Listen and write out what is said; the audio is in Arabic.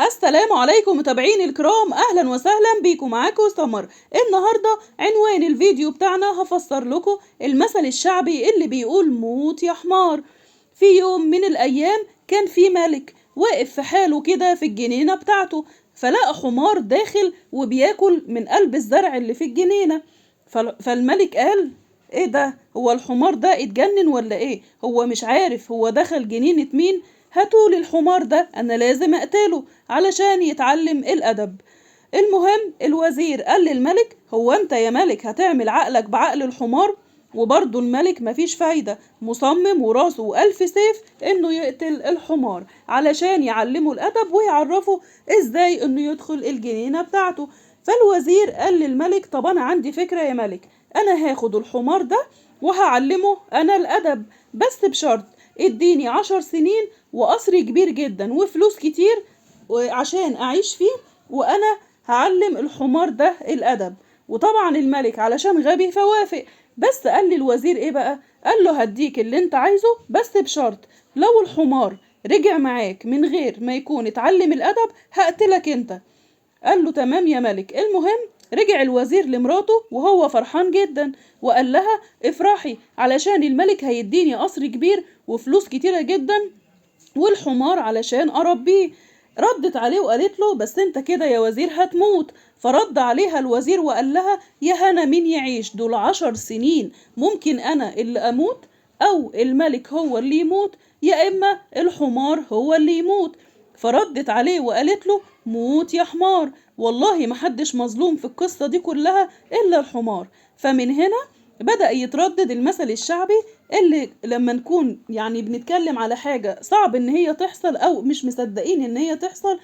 السلام عليكم متابعيني الكرام، اهلا وسهلا بيكم. معاكم سمر. النهارده عنوان الفيديو بتاعنا هفسر لكم المثل الشعبي اللي بيقول موت يا حمار. في يوم من الايام كان في ملك واقف في حاله كده في الجنينة بتاعته، فلقى حمار داخل وبياكل من قلب الزرع اللي في الجنينة. فالملك قال: ايه ده؟ هو الحمار ده اتجنن ولا ايه؟ هو مش عارف هو دخل جنينة مين؟ هاتولي الحمار ده، انا لازم اقتله علشان يتعلم الادب. المهم الوزير قال للملك: هو انت يا ملك هتعمل عقلك بعقل الحمار؟ وبرضه الملك مفيش فايدة، مصمم وراسه وألف سيف انه يقتل الحمار علشان يعلمه الادب ويعرفه ازاي انه يدخل الجنينة بتاعته. فالوزير قال للملك: طب انا عندي فكرة يا ملك، انا هاخد الحمار ده وهعلمه انا الادب، بس بشرط اديني 10 سنين وقصر كبير جدا وفلوس كتير عشان اعيش فيه، وانا هعلم الحمار ده الادب. وطبعا الملك علشان غبي فوافق، بس قال للوزير ايه بقى؟ قال له: هديك اللي انت عايزه بس بشرط لو الحمار رجع معاك من غير ما يكون اتعلم الادب هقتلك انت. قال له: تمام يا ملك. المهم رجع الوزير لمراته وهو فرحان جدا، وقال لها: افرحي علشان الملك هيديني قصر كبير وفلوس كتيرة جدا والحمار علشان اربيه. ردت عليه وقالت له: بس انت كده يا وزير هتموت. فرد عليها الوزير وقال لها: يا هنا مين يعيش؟ دول 10 سنين، ممكن انا اللي اموت او الملك هو اللي يموت، يا اما الحمار هو اللي يموت. فردت عليه وقالت له: موت يا حمار، والله محدش مظلوم في القصة دي كلها الا الحمار. فمن هنا بدأ يتردد المثل الشعبي اللي لما نكون بنتكلم على حاجة صعب ان هي تحصل او مش مصدقين ان هي تحصل